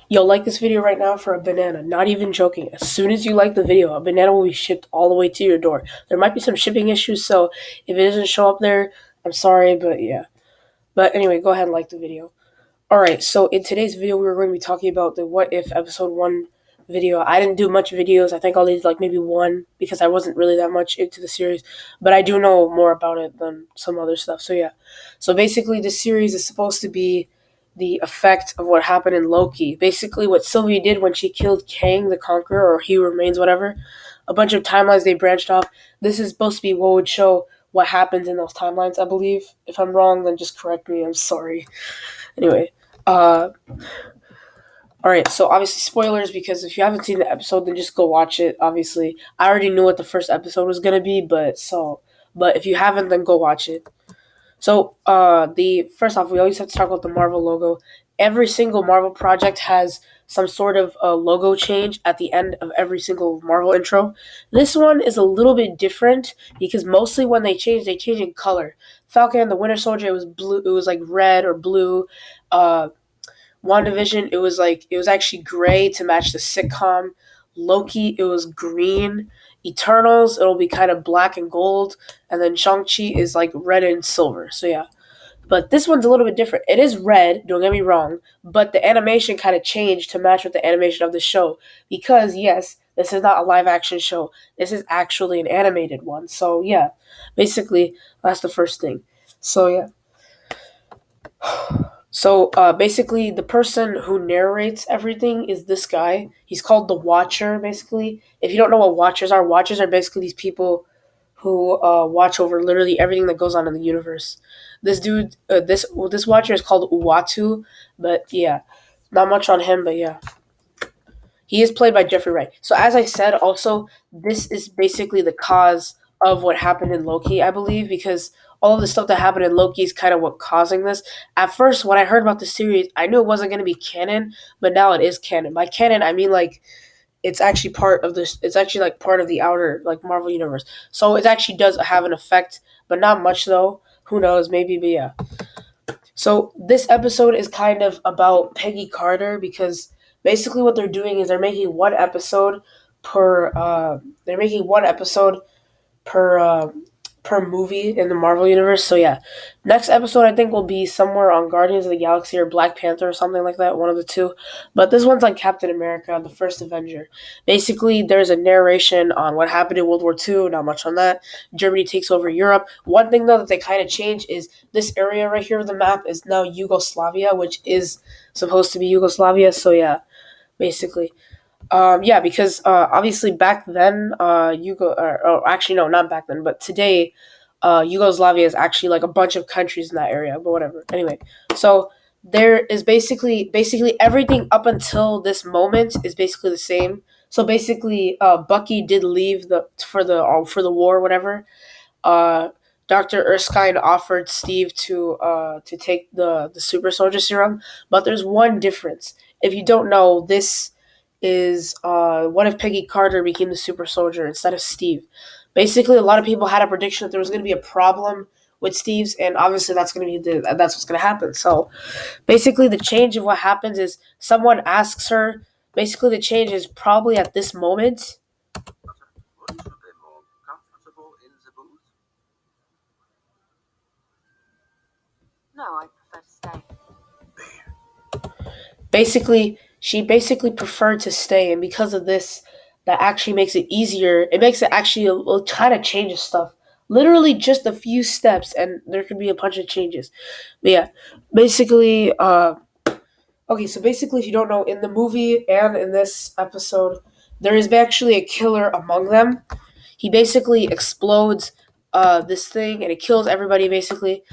Yo, like this video right now for a banana. Not even joking. As soon as you like the video, a banana will be shipped all the way to your door. There might be some shipping issues, so if it doesn't show up there, I'm sorry, but yeah. But anyway, go ahead and like the video. Alright, so in today's video, we were going to be talking about the What If Episode 1 video. I didn't do much videos. I think I did like maybe one because I wasn't really that much into the series, but I do know more about it than some other stuff. So yeah. So basically, this series is supposed to be the effect of what happened in Loki. Basically, what Sylvie did when she killed Kang the Conqueror, or He Remains, whatever. A bunch of timelines they branched off. This is supposed to be what would show what happens in those timelines, I believe. If I'm wrong, then just correct me. I'm sorry. Anyway, uh, all right. So obviously spoilers because if you haven't seen the episode, then just go watch it. Obviously, I already knew what the first episode was gonna be, but if you haven't, then go watch it. So the first off, we always have to talk about the Marvel logo. Every single Marvel project has some sort of logo change at the end of every single Marvel intro. This one is a little bit different because mostly when they change in color. Falcon and the Winter Soldier, it was blue. It was like red or blue. Uh, WandaVision, it was actually gray to match the sitcom. Loki, it was green. Eternals, it'll be kind of black and gold, and then Shang-Chi is like red and silver. So yeah. But this one's a little bit different. It is red, don't get me wrong, but the animation kind of changed to match with the animation of the show. Because yes, this is not a live action show. This is actually an animated one. So yeah. Basically, that's the first thing. So yeah. So basically, the person who narrates everything is this guy. He's called the Watcher. Basically, if you don't know what Watchers are basically these people who watch over literally everything that goes on in the universe. This dude, this Watcher is called Uatu, but yeah, not much on him. But yeah, he is played by Jeffrey Wright. So as I said, also this is basically the cause of what happened in Loki, I believe, because all of the stuff that happened in Loki is kind of what causing this. At first, when I heard about the series, I knew it wasn't going to be canon, but now it is canon. By canon, I mean like it's actually part of this. It's actually like part of the outer like Marvel universe. So it actually does have an effect, but not much though. Who knows? Maybe, but yeah. So this episode is kind of about Peggy Carter because basically what they're doing is they're making one episode per. They're making one episode per per movie in the Marvel universe. So yeah, next episode I think will be somewhere on Guardians of the Galaxy or Black Panther or something like that, one of the two. But this one's on Captain America, the first Avenger. Basically, there's a narration on what happened in World War II. Not much on that. Germany takes over Europe. One thing though that they kind of changed is this area right here of the map is now Yugoslavia, which is supposed to be Yugoslavia. So yeah, basically. Yeah, because obviously back then, actually no, not back then, but today, Yugoslavia is actually like a bunch of countries in that area. But whatever. Anyway, so there is basically everything up until this moment is basically the same. So basically, Bucky did leave for the war, whatever. Uh, Dr. Erskine offered Steve to take the super soldier serum, but there's one difference. If you don't know, this is what if Peggy Carter became the super soldier instead of Steve? Basically, a lot of people had a prediction that there was going to be a problem with Steve's, and obviously that's what's going to happen. So, basically, the change of what happens is someone asks her. Basically, the change is probably at this moment. No, I prefer to stay. She basically preferred to stay, and because of this, that actually makes it easier. It makes it actually kind of changes stuff. Literally just a few steps, and there could be a bunch of changes. But yeah, basically, okay. So basically, if you don't know, in the movie and in this episode, there is actually a killer among them. He basically explodes this thing and it kills everybody basically.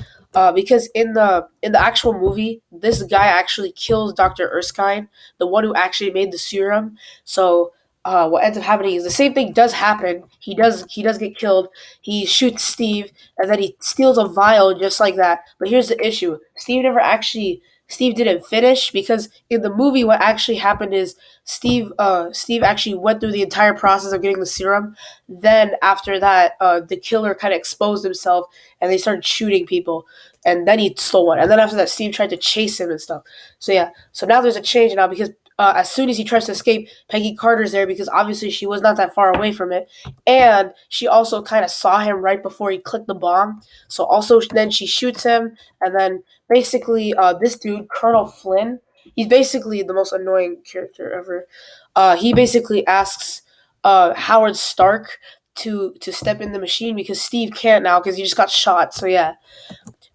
Because in the actual movie, this guy actually kills Dr. Erskine, the one who actually made the serum. So what ends up happening is the same thing does happen. He does get killed. He shoots Steve and then he steals a vial just like that. But here's the issue: Steve didn't finish because in the movie, what actually happened is Steve actually went through the entire process of getting the serum. Then after that, the killer kind of exposed himself, and they started shooting people. And then he stole one. And then after that, Steve tried to chase him and stuff. So yeah. So now there's a change now because as soon as he tries to escape, Peggy Carter's there because obviously she was not that far away from it, and she also kind of saw him right before he clicked the bomb. So also then she shoots him, and then basically this dude Colonel Flynn, he's basically the most annoying character ever. He basically asks Howard Stark to step in the machine because Steve can't now because he just got shot. So yeah,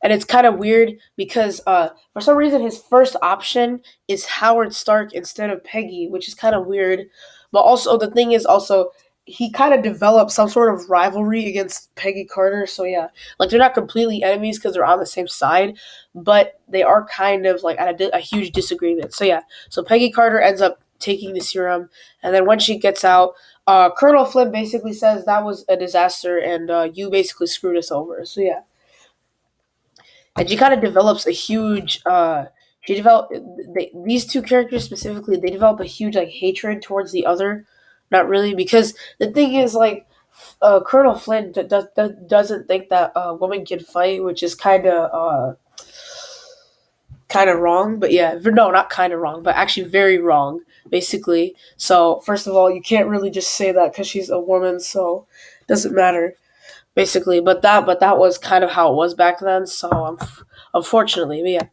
and it's kind of weird because for some reason his first option is Howard Stark instead of Peggy, which is kind of weird. But also the thing is also he kind of developed some sort of rivalry against Peggy Carter. So yeah, like they're not completely enemies because they're on the same side, but they are kind of like at a huge disagreement. So yeah, so Peggy Carter ends up taking the serum, and then when she gets out, Colonel Flynn basically says that was a disaster, and you basically screwed us over. So yeah, and she kind of develops a huge she develop these two characters specifically, they develop a huge like hatred towards the other. Not really, because the thing is like Colonel Flynn doesn't think that a woman can fight, which is kind of wrong. But yeah, no, not kind of wrong, but actually very wrong, basically. So first of all, you can't really just say that because she's a woman, so it doesn't matter basically. But that was kind of how it was back then. So unfortunately, but yeah,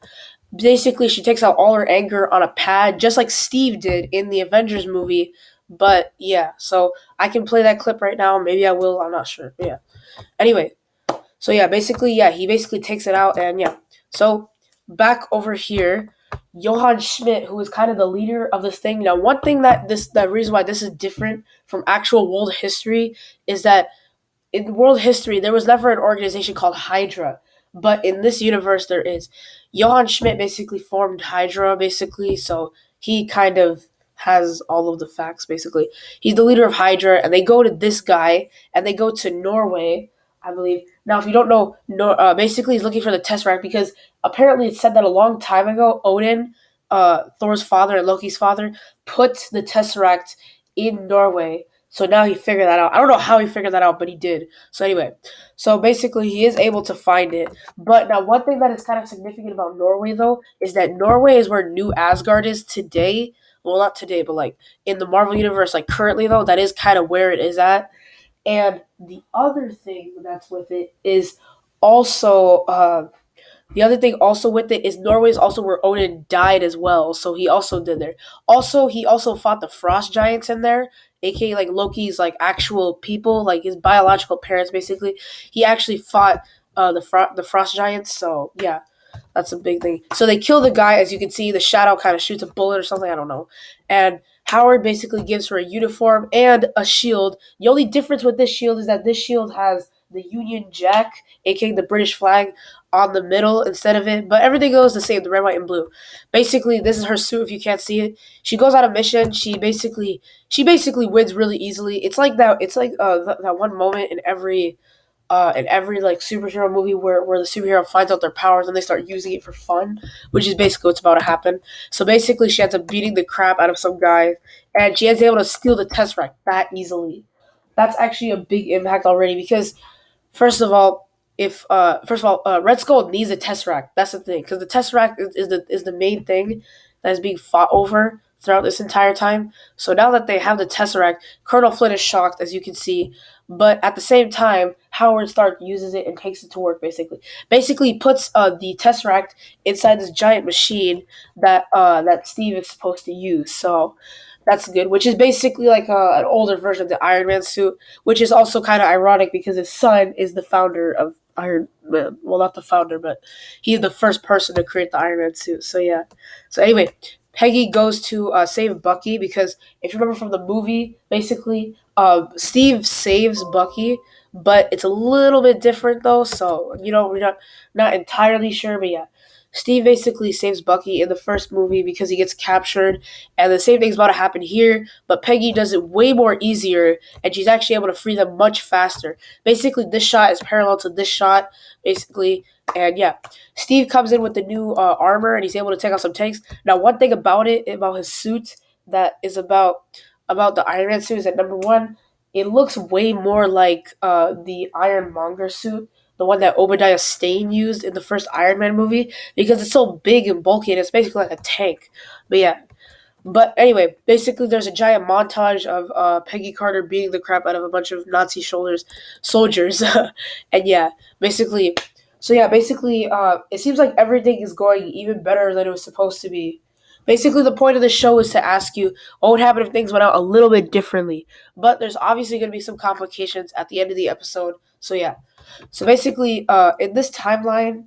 basically she takes out all her anger on a pad, just like Steve did in the Avengers movie. But yeah, so I can play that clip right now. Maybe I will. I'm not sure. But yeah. Anyway, so yeah, basically, yeah, he basically takes it out, and yeah. So back over here, Johann Schmidt, who is kind of the leader of this thing. Now, one thing that reason why this is different from actual world history is that in world history, there was never an organization called Hydra, but in this universe, there is. Johann Schmidt basically formed Hydra, basically, so he kind of has all of the facts, basically. He's the leader of Hydra, and they go to this guy, and they go to Norway, I believe. Now, if you don't know, basically, he's looking for the Tesseract because apparently it said that a long time ago, Odin, Thor's father and Loki's father, put the Tesseract in Norway. So now he figured that out. I don't know how he figured that out, but he did. So anyway, so basically he is able to find it. But now one thing that is kind of significant about Norway though is that Norway is where New Asgard is today. Well, not today, but like in the Marvel universe, like currently though, that is kind of where it is at. And the other thing that's with it is also the other thing also with it is Norway is also where Odin died as well, so he also did there. Also, he also fought the frost giants in there, aka like Loki's like actual people, like his biological parents. Basically, he actually fought the frost giants. So yeah, that's a big thing. So they kill the guy, as you can see, the shadow kind of shoots a bullet or something, I don't know. And Howard basically gives her a uniform and a shield. The only difference with this shield is that this shield has the Union Jack, aka the British flag, on the middle instead of it. But everything goes the same, the red, white, and blue. Basically, this is her suit if you can't see it. She goes on a mission. She basically wins really easily. It's like that one moment in every like superhero movie where the superhero finds out their powers and they start using it for fun, which is basically what's about to happen. So basically, she ends up beating the crap out of some guy, and she is able to steal the Tesseract that easily. That's actually a big impact already because first of all, Red Skull needs a Tesseract. That's the thing, because the Tesseract is the main thing that is being fought over throughout this entire time. So now that they have the Tesseract, Colonel Flynn is shocked, as you can see, but at the same time, Howard Stark uses it and takes it to work. Basically, he puts the Tesseract inside this giant machine that Steve is supposed to use. So that's good, which is basically like an older version of the Iron Man suit, which is also kind of ironic because his son is the founder of Iron Man. Well, not the founder, but he's the first person to create the Iron Man suit. So yeah. So anyway, Peggy goes to save Bucky because if you remember from the movie, basically, Steve saves Bucky, but it's a little bit different though. So we're not entirely sure, but yeah. Steve basically saves Bucky in the first movie because he gets captured, and the same thing's about to happen here, but Peggy does it way more easier, and she's actually able to free them much faster. Basically, this shot is parallel to this shot, basically, and yeah. Steve comes in with the new armor, and he's able to take out some tanks. Now, one thing about his suit that is about the Iron Man suit is that number one, it looks way more like the Ironmonger suit, the one that Obadiah Stane used in the first Iron Man movie, because it's so big and bulky and it's basically like a tank. But yeah, But anyway, basically, there's a giant montage of Peggy Carter beating the crap out of a bunch of Nazi soldiers, and yeah, basically, it seems like everything is going even better than it was supposed to be. Basically, the point of the show is to ask you what would happen if things went out a little bit differently. But there's obviously going to be some complications at the end of the episode. So yeah, so basically, in this timeline,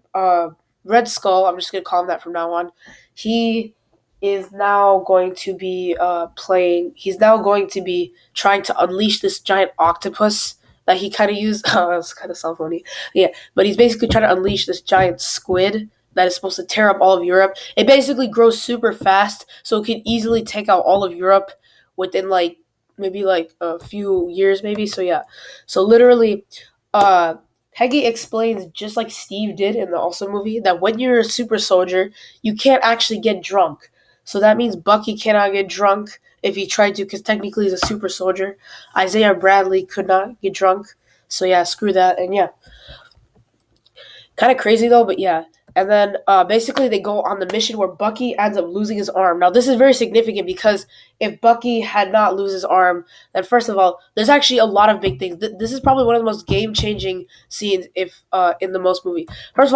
Red Skull, I'm just gonna call him that from now on. He is now going to be playing. He's now going to be trying to unleash this giant octopus that he kind of used. Oh, that's kind of sound funny. Yeah, but he's basically trying to unleash this giant squid that is supposed to tear up all of Europe. It basically grows super fast, so it can easily take out all of Europe within like maybe like a few years, maybe. So yeah, so literally, uh, Peggy explains, just like Steve did in the also movie, that when you're a super soldier, you can't actually get drunk. So that means Bucky cannot get drunk if he tried to, because technically he's a super soldier. Isaiah Bradley could not get drunk. So yeah, screw that. And yeah, kind of crazy though, but yeah. And then basically they go on the mission where Bucky ends up losing his arm. Now this is very significant because if Bucky had not lose his arm, then first of all, there's actually a lot of big things. This is probably one of the most game changing scenes if in the most movie. First of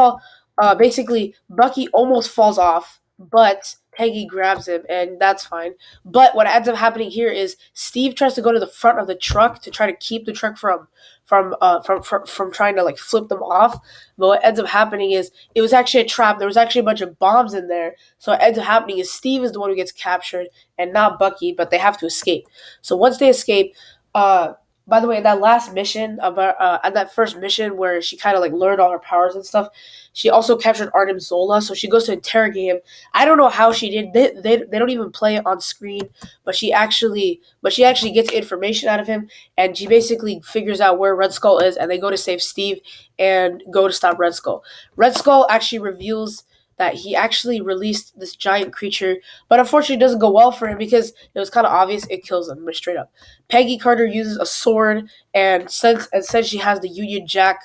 all, basically Bucky almost falls off, but Peggy grabs him, and that's fine. But what ends up happening here is Steve tries to go to the front of the truck to try to keep the truck from trying to like flip them off. But what ends up happening is it was actually a trap. There was actually a bunch of bombs in there. So what ends up happening is Steve is the one who gets captured and not Bucky, but they have to escape. So once they escape, uh, by the way, in that last mission about at that first mission where she kind of like learned all her powers and stuff, she also captured Arnim Zola. So she goes to interrogate him. I don't know how she did. They don't even play it on screen, but she actually gets information out of him, and she basically figures out where Red Skull is, and they go to save Steve and go to stop Red Skull. Red Skull actually reveals that he actually released this giant creature, but unfortunately it doesn't go well for him because it was kind of obvious it kills him straight up. Peggy Carter uses a sword and says she has the Union Jack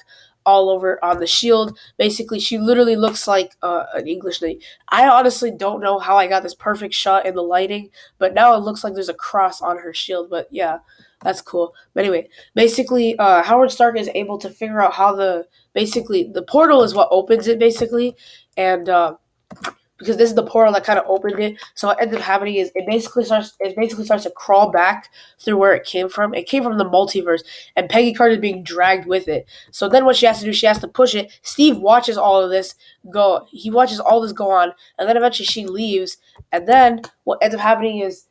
all over on the shield. Basically, she literally looks like an English name. I honestly don't know how I got this perfect shot in the lighting, but now it looks like there's a cross on her shield. But yeah, that's cool. But anyway, basically, Howard Stark is able to figure out how the portal is what opens it basically, and because this is the portal that kind of opened it. So what ends up happening is it basically starts to crawl back through where it came from. It came from the multiverse, and Peggy Carter is being dragged with it. So then what she has to do, she has to push it. Steve watches all of this go. He watches all this go on, and then eventually she leaves. And then what ends up happening is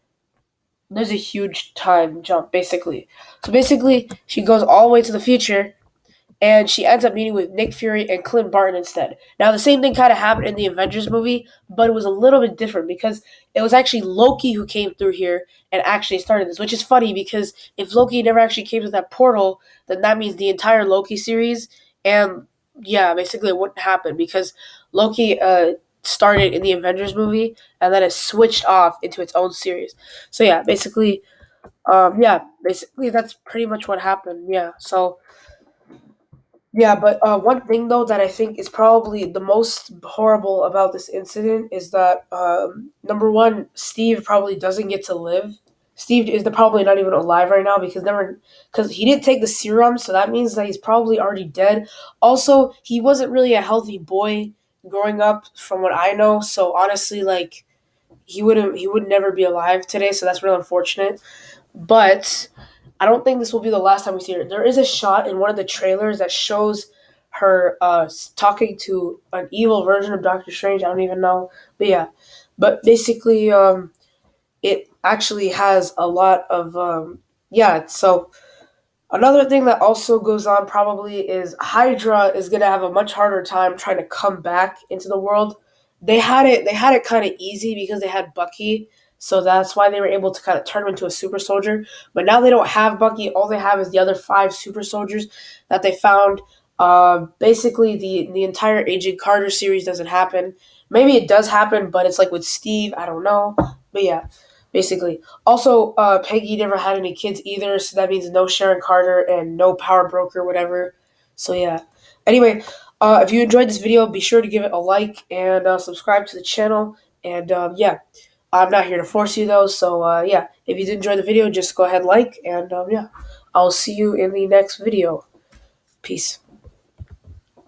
there's a huge time jump, basically. So basically, she goes all the way to the future, and she ends up meeting with Nick Fury and Clint Barton instead. Now, the same thing kind of happened in the Avengers movie, but it was a little bit different because it was actually Loki who came through here and actually started this, which is funny because if Loki never actually came to that portal, then that means the entire Loki series and yeah, basically it wouldn't happen because Loki started in the Avengers movie and then it switched off into its own series. So basically that's pretty much what happened. But one thing though that I think is probably the most horrible about this incident is that number one, Steve probably doesn't get to live. Steve is probably not even alive right now because he didn't take the serum, so that means that he's probably already dead. Also, he wasn't really a healthy boy growing up, from what I know. So honestly, like he would never be alive today. So that's real unfortunate. But I don't think this will be the last time we see her. There is a shot in one of the trailers that shows her talking to an evil version of Doctor Strange. I don't even know, but yeah. But basically, it actually has a lot of yeah. So another thing that also goes on probably is Hydra is gonna have a much harder time trying to come back into the world. They had it kind of easy because they had Bucky, so that's why they were able to kind of turn him into a super soldier. But now they don't have Bucky. All they have is the other five super soldiers that they found. Basically, the entire Agent Carter series doesn't happen. Maybe it does happen, but it's like with Steve. I don't know. But yeah, basically. Also, Peggy never had any kids either, so that means no Sharon Carter and no Power Broker, whatever. So yeah. Anyway, if you enjoyed this video, be sure to give it a like and subscribe to the channel. And yeah, I'm not here to force you though. So yeah, if you did enjoy the video, just go ahead and like, and yeah, I'll see you in the next video. Peace.